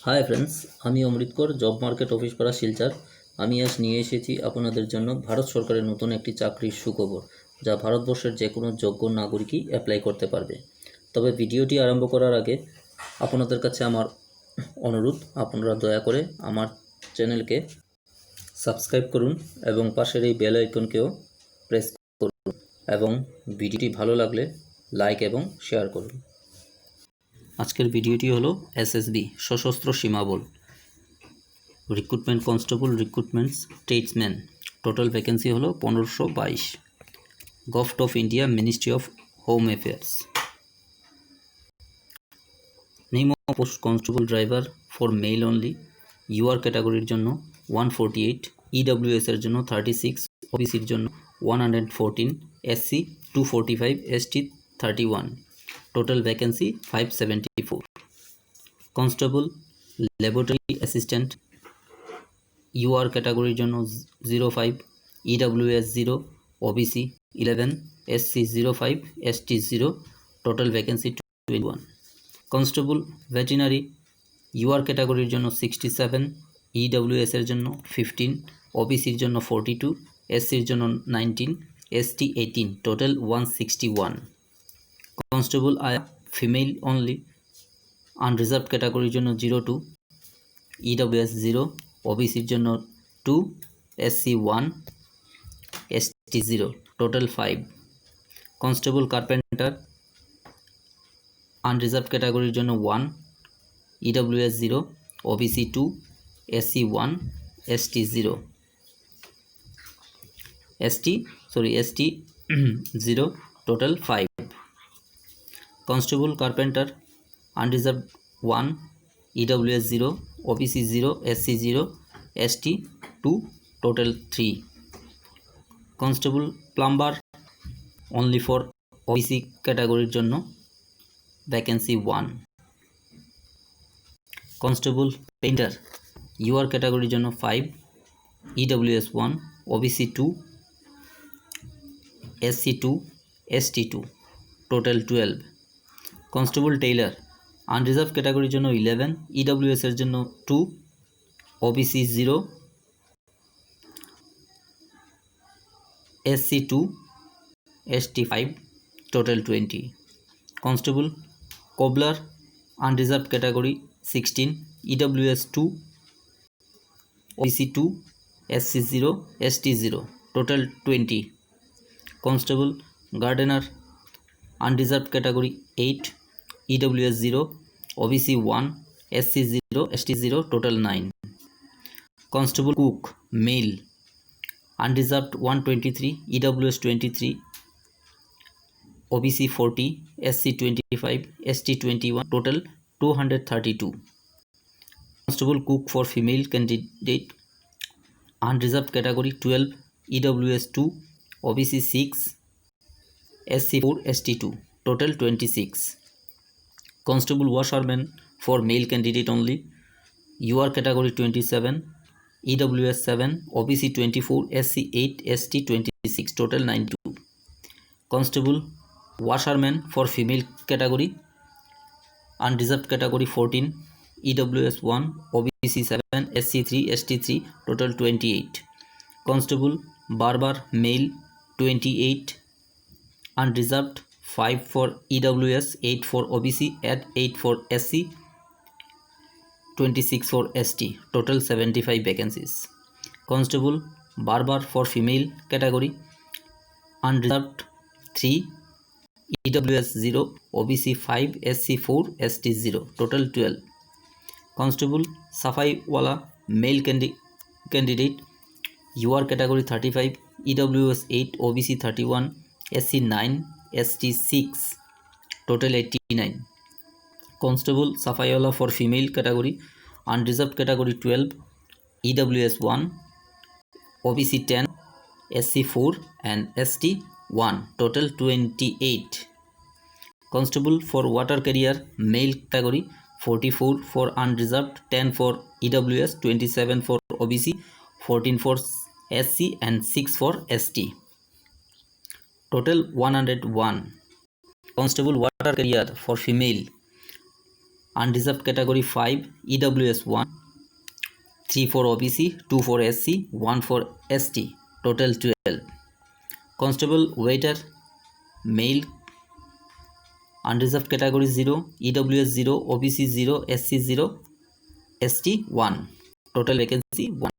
Hi friends, আমি অমৃত কর, job market office পাড়া শিলচর। আমি আজ নিয়ে এসেছি আপনাদের জন্য ভারত সরকারের নতুন একটি চাকরির সুখবর, যা ভারতবর্ষের যে কোনো যোগ্য নাগরিকই অ্যাপ্লাই করতে পারবে। তবে ভিডিওটি আরম্ভ করার আগে আপনাদের কাছে আমার অনুরোধ, আপনারা দয়া করে আমার চ্যানেলকে সাবস্ক্রাইব করুন এবং পাশের এই বেল আইকনকেও প্রেস করুন এবং ভিডিওটি ভালো লাগলে লাইক এবং শেয়ার করুন। আজকের ভিডিওটি হলো SSB Sashastra Seema Bal recruitment constable recruitment statesman. Total vacancy হলো 1522। Government of India, ministry of home affairs. Name of post constable driver for male only. UR ক্যাটাগরির জন্য 148, ইডব্লিউএস এর জন্য 36, ওবিসির জন্য 114, SC 245, ST 31। Total vacancy 574। Constable laboratory assistant UR ক্যাটাগরির জন্য 05, EWS 0, OBC 11, SC 05, ST 0। Total vacancy 21। Constable veterinary UR ক্যাটাগরির জন্য 67, ইডব্লিউএস এর জন্য 15, ওবিসির জন্য 42, এসসির জন্য 19, এসটি 18। টোটাল 161। কনস্টেবল আয়া ফিমেল অনলি আনরিজার্ভ ক্যাটাগরির জন্য 02, ইডব্লিউএস 0, ওবিসির জন্য 2, SC 1, ST 0। Total 5। Constable carpenter unreserved ক্যাটাগরির জন্য 1, EWS 0, OBC 2, SC 1, ST 0, ST 0। Total 5। Constable carpenter unreserved 1, EWS 0, OBC 0, SC 0, ST 2। Total 3। Constable plumber only for OBC ক্যাটাগরির জন্য vacancy 1। Constable painter UR ক্যাটাগরির জন্য 5, EWS 1, OBC 2, SC 2, ST 2। Total 12। Constable tailor unreserve ক্যাটাগরির জন্য 11, EWS এর জন্য 2, OBC 0, SC 2, ST 5। Total 20। Constable cobbler unreserve category 16, EWS 2, OBC 2, SC 0, ST 0। Total 20। Constable gardener unreserve category 8, EWS 0, OBC 1, SC 0, ST 0। Total 9। Constable cook male unreserved 123, EWS 23, OBC 40, SC 25, ST 21। Total 232। Constable cook for female candidate unreserved category 12, EWS 2, OBC 6, SC 4, ST 2। Total 26। Constable washerman for male candidate only UR category 27, EWS 7, OBC 24, SC 8, ST 26। Total 92। Constable washerman for female category unreserved category 14, EWS 1, OBC 7, SC 3, ST 3। Total 28। Constable barber male 28, unreserved 5 for EWS, 8 for OBC, and 8 for SC, 26 for ST. Total 75 vacancies. Constable barber for female category unreserved 3, EWS 0, OBC 5, SC 4, ST 0. Total 12. Constable Safai wala male candidate UR category 35, EWS 8, OBC 31, SC 9, ST 6. Total 89. Constable Safaiwala for female category unreserved category 12, EWS 1, OBC 10, SC 4 and ST 1. Total 28. Constable for water carrier male category 44 for unreserved, 10 for EWS, 27 for OBC, 14 for SC and 6 for ST. Total 101. Constable water carrier for female Unreserved category 5, EWS 1, 3 for OBC, 2 for SC, 1 for ST, total 12. Constable waiter male, unreserved category 0, EWS 0, OBC 0, SC 0, ST 1, total vacancy 1.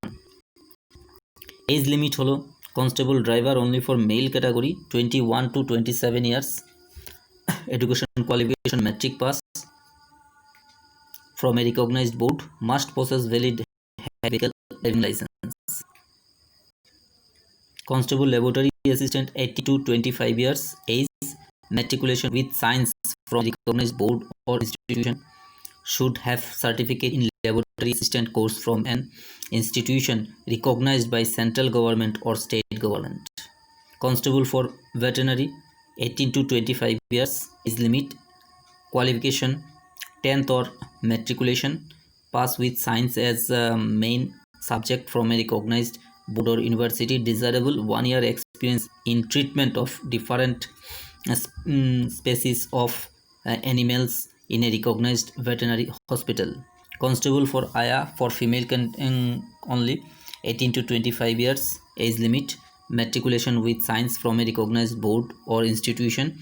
Age limit holo constable driver only for male category 21 to 27 years. Education qualification metric pass from a recognized board, must possess valid vehicle driving license. Constable laboratory assistant 80 to 25 years age, matriculation with science from recognized board or institution, should have certificate in laboratory assistant course from an institution recognized by central government or state government. Constable for veterinary 18 to 25 years age limit, qualification 10th or matriculation, pass with science as main subject from a recognized board or university, desirable 1 year experience in treatment of different species of animals in a recognized veterinary hospital. Constable for Aya for female only 18 to 25 years age limit, matriculation with science from a recognized board or institution,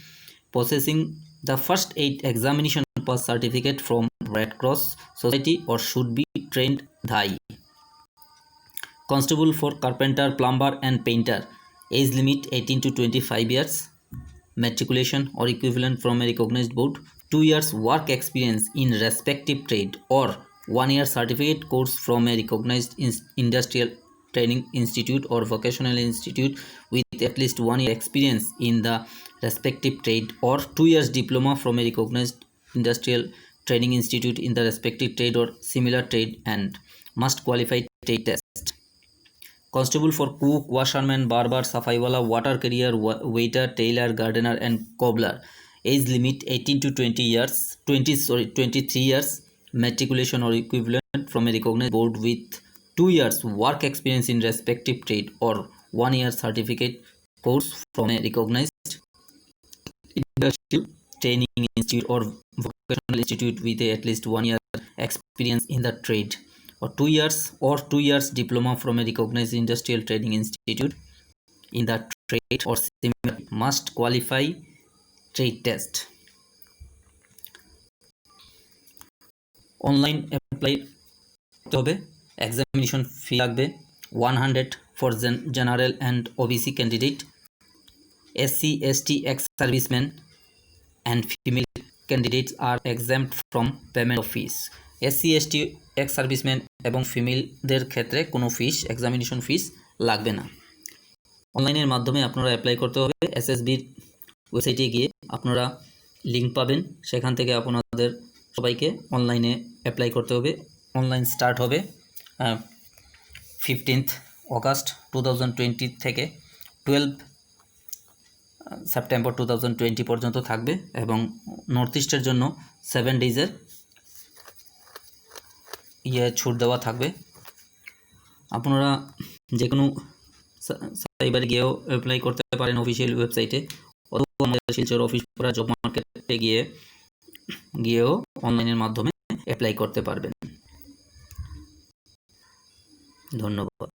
possessing the first 8 examination pass certificate from Red Cross Society or should be trained Dhai. Constable for carpenter, plumber and painter age limit 18 to 25 years, matriculation or equivalent from a recognized board, 2 years work experience in respective trade or 1 year certificate course from a recognized industrial training institute or vocational institute with at least 1 year experience in the respective trade or 2 years diploma from a recognized industrial training institute in the respective trade or similar trade and must qualify trade test. Constable for cook, washerman, barber, safaiwala, water carrier, waiter, tailor, gardener and cobbler age limit 18 to 23 years, matriculation or equivalent from a recognized board with 2 years work experience in respective trade or 1 year certificate course from a recognized industrial training institute or vocational institute with at least 1 year experience in the trade or 2 years diploma from a recognized industrial training institute in the trade or similar, must qualify trade test. Online apply করতে হবে, examination ফি লাগবে 100 for general and OBC candidate, SC ST ex servicemen and female candidates are exempt from payment of fees. SC ST ex servicemen এবং ফিমেলদের ক্ষেত্রে কোনো ফিস examination ফিস লাগবে না। অনলাইনের মাধ্যমে আপনারা অ্যাপ্লাই করতে হবে। SSBর ওয়েবসাইটে গিয়ে আপনারা লিঙ্ক পাবেন, সেখান থেকে আপনাদের সবাইকে অনলাইনে অ্যাপ্লাই করতে হবে। অনলাইন স্টার্ট হবে 15th অগাস্ট 2020 থেকে 12 সেপ্টেম্বর 2020 পর্যন্ত থাকবে এবং নর্থ ইস্টের জন্য 7 ডেজের ছুট দেওয়া থাকবে। আপনারা যে কোনো সাইবারে গিয়েও অ্যাপ্লাই করতে পারেন অফিসিয়াল ওয়েবসাইটে, অথবা আমাদের শিলচর অফিস করা জব মার্কেটে গিয়েও অনলাইনের মাধ্যমে অ্যাপ্লাই করতে পারবেন। ধন্যবাদ।